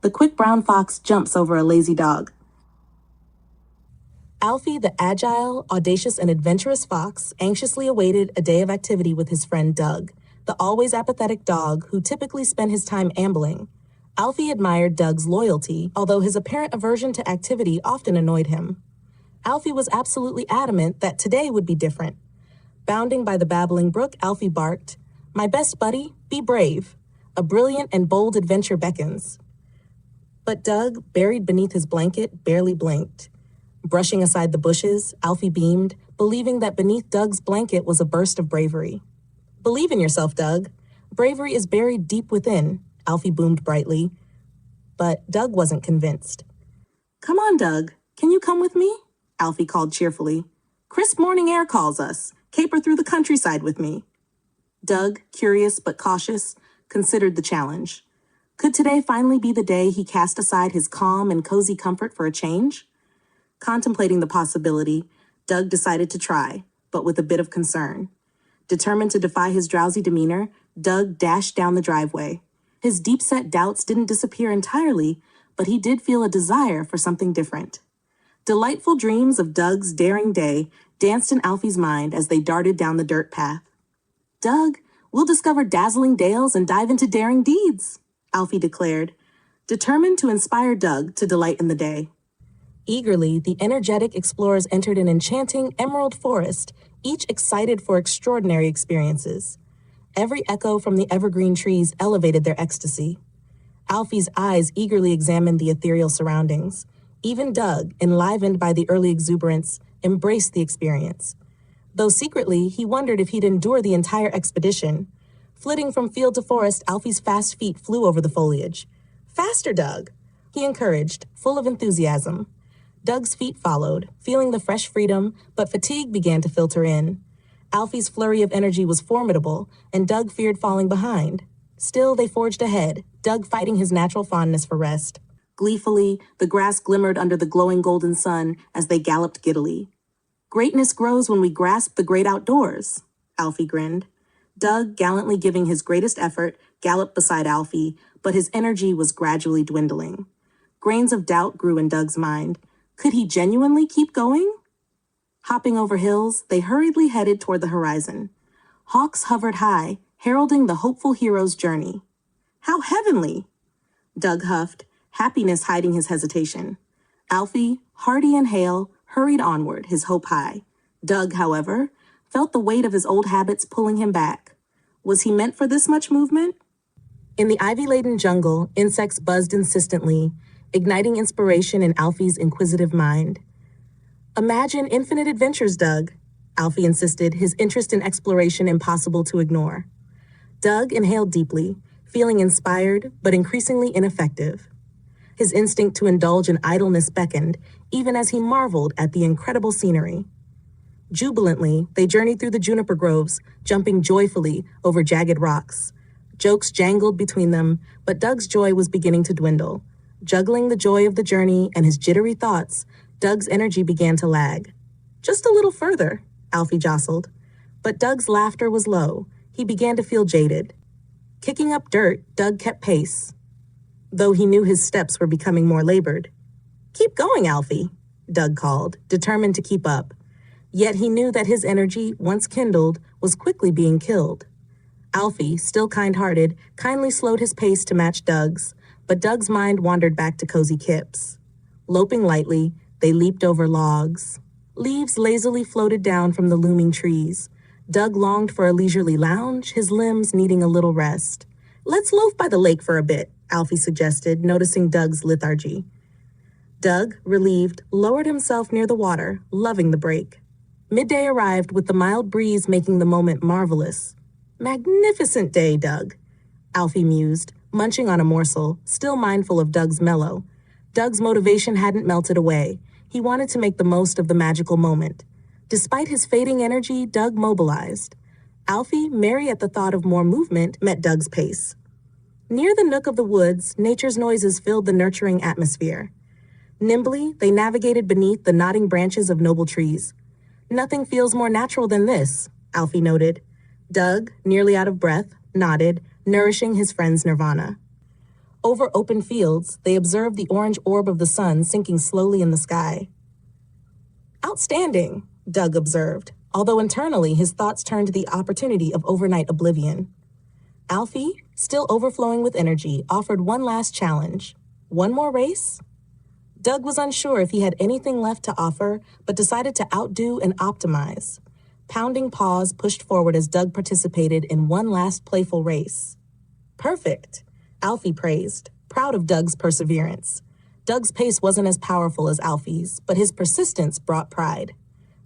The quick brown fox jumps over a lazy dog. Alfie, the agile, audacious, and adventurous fox, anxiously awaited a day of activity with his friend Doug, the always apathetic dog who typically spent his time ambling. Alfie admired Doug's loyalty, although his apparent aversion to activity often annoyed him. Alfie was absolutely adamant that today would be different. Bounding by the babbling brook, Alfie barked, "My best buddy, be brave. A brilliant and bold adventure beckons." But Doug, buried beneath his blanket, barely blinked. Brushing aside the bushes, Alfie beamed, believing that beneath Doug's blanket was a burst of bravery. "Believe in yourself, Doug. Bravery is buried deep within," Alfie boomed brightly. But Doug wasn't convinced. "Come on, Doug. Can you come with me?" Alfie called cheerfully. "Crisp morning air calls us. Caper through the countryside with me." Doug, curious but cautious, considered the challenge. Could today finally be the day he cast aside his calm and cozy comfort for a change? Contemplating the possibility, Doug decided to try, but with a bit of concern. Determined to defy his drowsy demeanor, Doug dashed down the driveway. His deep-set doubts didn't disappear entirely, but he did feel a desire for something different. Delightful dreams of Doug's daring day danced in Alfie's mind as they darted down the dirt path. "Doug, we'll discover dazzling dales and dive into daring deeds," Alfie declared, determined to inspire Doug to delight in the day. Eagerly, the energetic explorers entered an enchanting emerald forest, each excited for extraordinary experiences. Every echo from the evergreen trees elevated their ecstasy. Alfie's eyes eagerly examined the ethereal surroundings. Even Doug, enlivened by the early exuberance, embraced the experience. Though secretly, he wondered if he'd endure the entire expedition. Flitting from field to forest, Alfie's fast feet flew over the foliage. "Faster, Doug," he encouraged, full of enthusiasm. Doug's feet followed, feeling the fresh freedom, but fatigue began to filter in. Alfie's flurry of energy was formidable, and Doug feared falling behind. Still, they forged ahead, Doug fighting his natural fondness for rest. Gleefully, the grass glimmered under the glowing golden sun as they galloped giddily. "Greatness grows when we grasp the great outdoors," Alfie grinned. Doug, gallantly giving his greatest effort, galloped beside Alfie, but his energy was gradually dwindling. Grains of doubt grew in Doug's mind. Could he genuinely keep going? Hopping over hills, they hurriedly headed toward the horizon. Hawks hovered high, heralding the hopeful hero's journey. "How heavenly!" Doug huffed, happiness hiding his hesitation. Alfie, hearty and hale, hurried onward, his hope high. Doug, however, felt the weight of his old habits pulling him back. Was he meant for this much movement? In the ivy-laden jungle, insects buzzed insistently, igniting inspiration in Alfie's inquisitive mind. "Imagine infinite adventures, Doug," Alfie insisted, his interest in exploration impossible to ignore. Doug inhaled deeply, feeling inspired but increasingly ineffective. His instinct to indulge in idleness beckoned, even as he marveled at the incredible scenery. Jubilantly, they journeyed through the juniper groves, jumping joyfully over jagged rocks. Jokes jangled between them, but Doug's joy was beginning to dwindle. Juggling the joy of the journey and his jittery thoughts, Doug's energy began to lag. "Just a little further," Alfie jostled. But Doug's laughter was low. He began to feel jaded. Kicking up dirt, Doug kept pace, though he knew his steps were becoming more labored. "Keep going, Alfie," Doug called, determined to keep up. Yet he knew that his energy, once kindled, was quickly being killed. Alfie, still kind-hearted, kindly slowed his pace to match Doug's, but Doug's mind wandered back to cozy kips. Loping lightly, they leaped over logs. Leaves lazily floated down from the looming trees. Doug longed for a leisurely lounge, his limbs needing a little rest. "Let's loaf by the lake for a bit," Alfie suggested, noticing Doug's lethargy. Doug, relieved, lowered himself near the water, loving the break. Midday arrived with the mild breeze making the moment marvelous. "Magnificent day, Doug," Alfie mused, munching on a morsel, still mindful of Doug's mellow. Doug's motivation hadn't melted away. He wanted to make the most of the magical moment. Despite his fading energy, Doug mobilized. Alfie, merry at the thought of more movement, met Doug's pace. Near the nook of the woods, nature's noises filled the nurturing atmosphere. Nimbly, they navigated beneath the nodding branches of noble trees. "Nothing feels more natural than this," Alfie noted. Doug, nearly out of breath, nodded, nourishing his friend's nirvana. Over open fields, they observed the orange orb of the sun sinking slowly in the sky. "Outstanding," Doug observed, although internally his thoughts turned to the opportunity of overnight oblivion. Alfie, still overflowing with energy, offered one last challenge. One more race? Doug was unsure if he had anything left to offer, but decided to outdo and optimize. Pounding paws pushed forward as Doug participated in one last playful race. "Perfect," Alfie praised, proud of Doug's perseverance. Doug's pace wasn't as powerful as Alfie's, but his persistence brought pride.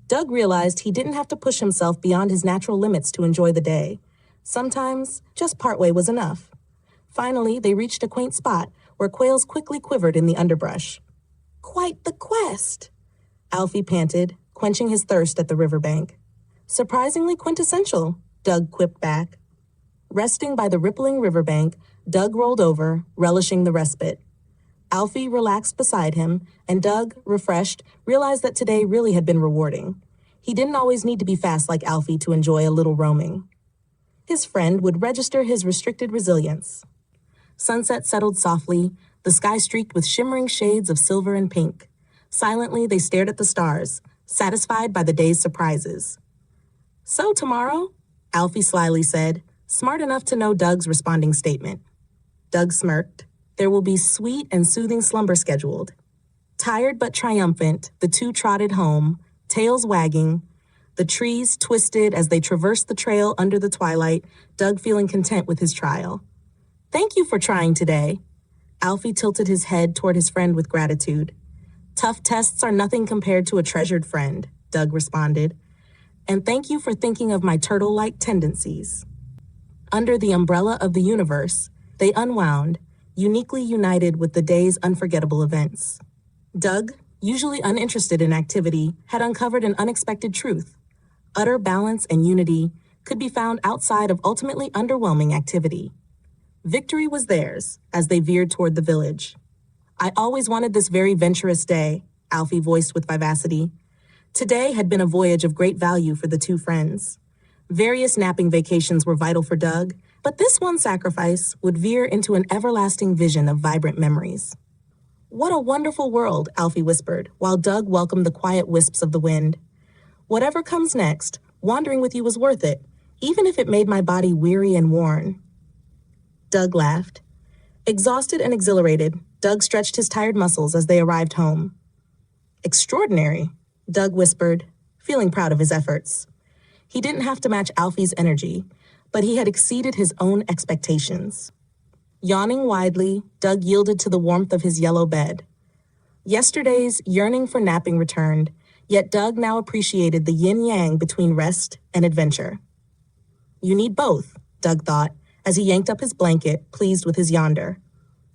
Doug realized he didn't have to push himself beyond his natural limits to enjoy the day. Sometimes, just partway was enough. Finally, they reached a quaint spot where quails quickly quivered in the underbrush. "Quite the quest," Alfie panted, quenching his thirst at the riverbank. "Surprisingly quintessential," Doug quipped back. Resting by the rippling riverbank, Doug rolled over, relishing the respite. Alfie relaxed beside him, and Doug, refreshed, realized that today really had been rewarding. He didn't always need to be fast like Alfie to enjoy a little roaming. His friend would register his restricted resilience. Sunset settled softly, the sky streaked with shimmering shades of silver and pink. Silently, they stared at the stars, satisfied by the day's surprises. "So tomorrow?" Alfie slyly said, smart enough to know Doug's responding statement. Doug smirked. "There will be sweet and soothing slumber scheduled." Tired but triumphant, the two trotted home, tails wagging. The trees twisted as they traversed the trail under the twilight, Doug feeling content with his trial. "Thank you for trying today." Alfie tilted his head toward his friend with gratitude. "Tough tests are nothing compared to a treasured friend," Doug responded. "And thank you for thinking of my turtle-like tendencies." Under the umbrella of the universe, they unwound, uniquely united with the day's unforgettable events. Doug, usually uninterested in activity, had uncovered an unexpected truth. Utter balance and unity could be found outside of ultimately underwhelming activity. Victory was theirs as they veered toward the village. "I always wanted this very venturous day," Alfie voiced with vivacity. Today had been a voyage of great value for the two friends. Various napping vacations were vital for Doug, but this one sacrifice would veer into an everlasting vision of vibrant memories. "What a wonderful world," Alfie whispered, while Doug welcomed the quiet wisps of the wind. "Whatever comes next, wandering with you was worth it, even if it made my body weary and worn." Doug laughed. Exhausted and exhilarated, Doug stretched his tired muscles as they arrived home. "Extraordinary," Doug whispered, feeling proud of his efforts. He didn't have to match Alfie's energy, but he had exceeded his own expectations. Yawning widely, Doug yielded to the warmth of his yellow bed. Yesterday's yearning for napping returned, yet Doug now appreciated the yin-yang between rest and adventure. "You need both," Doug thought, as he yanked up his blanket, pleased with his yonder.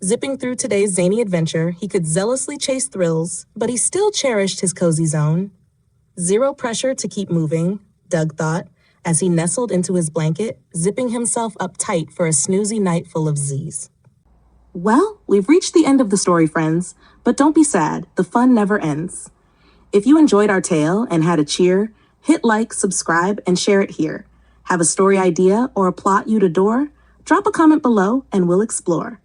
Zipping through today's zany adventure, he could zealously chase thrills, but he still cherished his cozy zone. Zero pressure to keep moving, Doug thought, as he nestled into his blanket, zipping himself up tight for a snoozy night full of Z's. Well, we've reached the end of the story, friends, but don't be sad, the fun never ends. If you enjoyed our tale and had a cheer, hit like, subscribe, and share it here. Have a story idea or a plot you'd adore? Drop a comment below and we'll explore.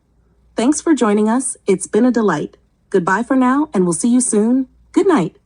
Thanks for joining us. It's been a delight. Goodbye for now, and we'll see you soon. Good night.